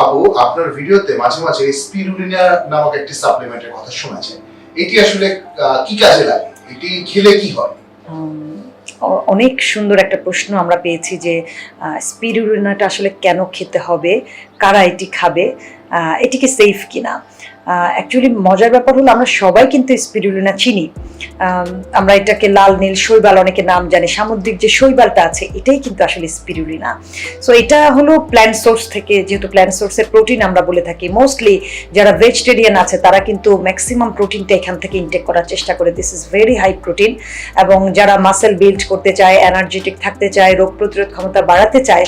আপু, আপনার ভিডিওতে মাঝে মাঝে স্পিরুলিনা নামক একটি সাপ্লিমেন্টের কথা শোনা যায়। এটি আসলে কি কাজে লাগে? এটি খেলে কি হয়? অনেক সুন্দর একটা প্রশ্ন আমরা পেয়েছি যে স্পিরুলিনাটা আসলে কেন খেতে হবে, কারা এটি খাবে, এটি কি সেফ কিনা। অ্যাকচুয়ালি মজার ব্যাপার হলো আমরা সবাই কিন্তু স্পিরুলিনা চিনি। আমরা এটাকে লাল নীল শৈবাল অনেকে নাম জানি, সামুদ্রিক যে শৈবালটা আছে এটাই কিন্তু আসলে স্পিরুলিনা। সো এটা হলো প্ল্যান্ট সোর্স থেকে, যেহেতু প্ল্যান্ট সোর্সের প্রোটিন আমরা বলে থাকি, মোস্টলি যারা ভেজিটেরিয়ান আছে তারা কিন্তু ম্যাক্সিমাম প্রোটিনটা এখান থেকে ইনটেক করার চেষ্টা করে। This is very high protein. এবং যারা মাসেল বিল্ড করতে চায়, এনার্জেটিক থাকতে চায়, রোগ প্রতিরোধ ক্ষমতা বাড়াতে চায়,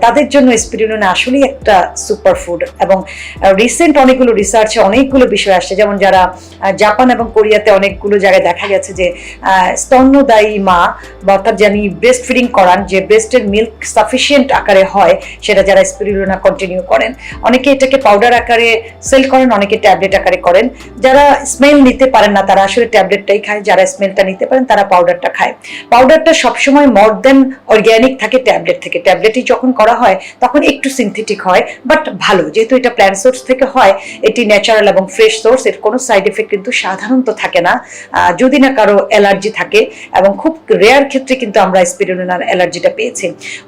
তাদের জন্য স্পিরুলিনা আসলেই একটা সুপার ফুড। এবং রিসেন্ট অনেকগুলো রিসার্চে অনেকগুলো বিষয় আসছে, যেমন যারা জাপান এবং কোরিয়াতে অনেকগুলো জায়গায় দেখা গেছে যে স্তন্যদায়ী মা বা অর্থাৎ জানি ব্রেস্ট ফিডিং করান, যে ব্রেস্টের মিল্ক সাফিসিয়েন্ট আকারে হয়, সেটা যারা স্পিরুলিনা কন্টিনিউ করেন, অনেকে এটাকে পাউডার আকারে সেল করেন, অনেকে ট্যাবলেট আকারে করেন। যারা স্মেল নিতে পারেন না তারা আসলে ট্যাবলেটটাই খায়, যারা স্মেলটা নিতে পারেন তারা পাউডারটা খায়। পাউডারটা সবসময় মোর দেন অর্গ্যানিক থাকে ট্যাবলেট থেকে। ট্যাবলেটই যখন করা হয় তখন একটু সিনথেটিক হয়, বাট ভালো, যেহেতু এটা প্ল্যান্ট সোর্স থেকে হয়, এটি ন্যাচারাল এবং ফ্রেশ সোর্স, এর কোনো সাইড এফেক্ট কিন্তু সাধারণত থাকে না, যদি না কারো অ্যালার্জি থাকে। এবং খুব রেয়ার ক্ষেত্রে কিন্তু আমরা স্পিরুলিনার অ্যালার্জিটা পেয়েছি।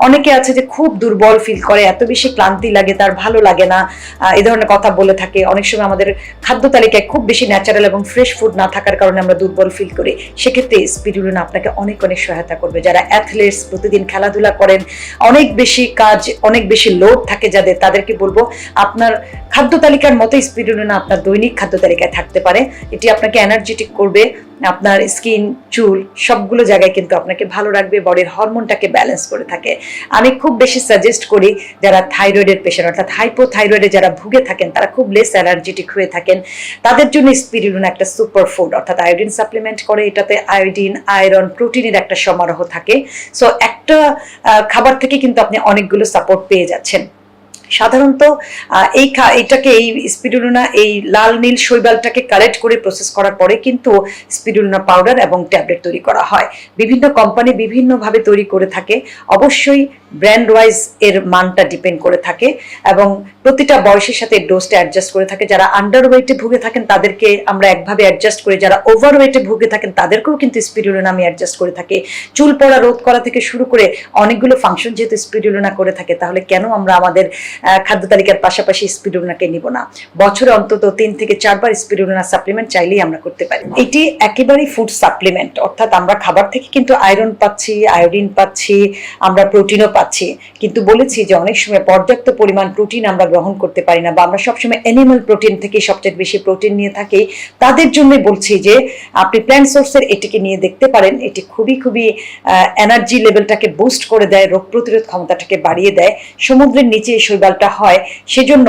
অনেকে আছে যে খুব দুর্বল ফিল করে, এত বেশি ক্লান্তি লাগে, তার ভালো লাগে না, এই ধরনের কথা বলে থাকে। অনেক সময় আমাদের খাদ্য তালিকায় খুব বেশি ন্যাচারাল এবং ফ্রেশ ফুড না থাকার কারণে আমরা দুর্বল ফিল করি। সেক্ষেত্রে স্পিরুলিনা আপনাকে অনেক অনেক সহায়তা করবে। যারা অ্যাথলেটস, প্রতিদিন খেলাধুলা করেন, অনেক বেশি কাজ, অনেক বেশি লোড থাকে যাদের, তাদেরকে বলবো আপনার খাদ্য তালিকার মতো স্পিরুলিনা আপনার দৈনিক খাদ্য তালিকায় থাকতে পারে। এটি আপনাকে এনার্জেটিক করবে, আপনার স্কিন, চুল সবগুলো জায়গায় কিন্তু আপনাকে ভালো রাখবে, বডির হরমোনটাকে ব্যালেন্স করে থাকে। আমি খুব বেশি সাজেস্ট করি যারা থাইরয়েডের পেশেন্ট অর্থাৎ হাইপোথাইরয়েডে যারা ভুগে থাকেন, তারা খুব লেস এনার্জেটিক হয়ে থাকেন, তাদের জন্য স্পিরুলিনা একটা সুপার ফুড। অর্থাৎ আয়োডিন সাপ্লিমেন্ট করে, এটাতে আয়োডিন, আয়রন, প্রোটিনের একটা সমারোহ থাকে। সো একটা খাবার থেকে কিন্তু আপনি অনেকগুলো সাপোর্ট পেয়ে যাচ্ছেন। সাধারণত এইটাকে, এই স্পিরুলিনা, এই লাল নীল শৈবালটাকে কালেক্ট করে প্রসেস করার পরে কিন্তু স্পিরুলিনা পাউডার এবং ট্যাবলেট তৈরি করা হয়। বিভিন্ন কোম্পানি বিভিন্নভাবে তৈরি করে থাকে, অবশ্যই ব্র্যান্ড ওয়াইজ এর মানটা ডিপেন্ড করে থাকে এবং প্রতিটা বয়সের সাথে ডোজটা অ্যাডজাস্ট করে থাকে। যারা আন্ডার ওয়েটে ভুগে থাকেন তাদেরকে আমরা একভাবে অ্যাডজাস্ট করি, যারা ওভার ওয়েটে ভুগে থাকেন তাদেরকেও কিন্তু স্পিরুলিনা আমি অ্যাডজাস্ট করে থাকি। চুল পড়া রোধ করা থেকে শুরু করে অনেকগুলো ফাংশন যেহেতু স্পিরুলিনা করে থাকে, তাহলে কেন আমরা আমাদের খাদ্য তালিকার পাশাপাশি স্পিরুলিনাকে নিব না? বছরে অন্তত 3 থেকে 4 বার স্পিরুলিনা সাপ্লিমেন্ট চাইলেই আমরা করতে পারি। এটি একেবারেই ফুড সাপ্লিমেন্ট, অর্থাৎ আমরা খাবার থেকে কিন্তু আয়রন পাচ্ছি, আয়োডিন পাচ্ছি, আমরা প্রোটিনও পাচ্ছি। কিন্তু বলেছি যে অনেক সময় পর্যাপ্ত পরিমাণ প্রোটিন আমরা গ্রহণ করতে পারি না, বা আমরা সবসময় অ্যানিমাল প্রোটিন থেকে সবচেয়ে বেশি প্রোটিন নিয়ে থাকি। তাদের জন্য বলছি যে আপনি প্ল্যান্ট সোর্সের এটিকে নিয়ে দেখতে পারেন। এটি খুবই খুবই এনার্জি লেভেলটাকে বুস্ট করে দেয়, রোগ প্রতিরোধ ক্ষমতাটাকে বাড়িয়ে দেয়। সমুদ্রের নিচে এই শৈবালটা হয়, সেজন্য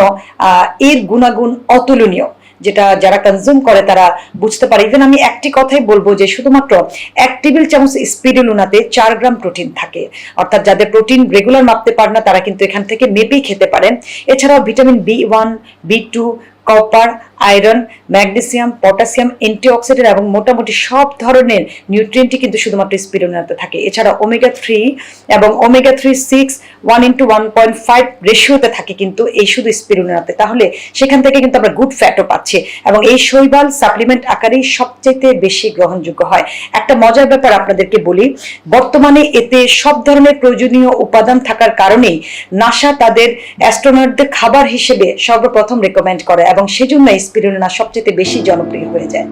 এর গুণাগুণ অতুলনীয়, যেটা যারা কনজিউম করে তারা বুঝতে পারে। ইভেন আমি একটি কথাই বলবো যে শুধুমাত্র 1 টেবিল চামচ স্পিরুলিনাতে 4 গ্রাম প্রোটিন থাকে। অর্থাৎ যাদের প্রোটিন রেগুলার মাপতে পারে না তারা কিন্তু এখান থেকে মেপেই খেতে পারেন। এছাড়াও vitamin B1, B2, copper, iron, magnesium, potassium, antioxidant এবং মোটামুটি সব ধরনের নিউট্রিয়েন্টই কিন্তু শুধুমাত্র স্পিরুলিনাতে থাকে। এছাড়া ওমেগা 3 এবং ওমেগা 3/6 1:1.5 রেশিওতে থাকে কিন্তু এই শুধু স্পিরুলিনাতে। তাহলে সেখান থেকে কিন্তু আমরা গুড ফ্যাটও পাচ্ছি এবং এই শৈবাল সাপ্লিমেন্ট আকারেই সবচেয়ে বেশি গ্রহণযোগ্য হয়। একটা মজার ব্যাপার আপনাদেরকে বলি, বর্তমানে এতে সব ধরনের প্রয়োজনীয় উপাদান থাকার কারণেই নাসা তাদের অ্যাস্ট্রোনটদের খাবার হিসেবে সর্বপ্রথম রেকমেন্ড করে এবং সেজন্য স্পিরুলিনা সবচেয়ে বেশি জনপ্রিয় হয়ে যায়।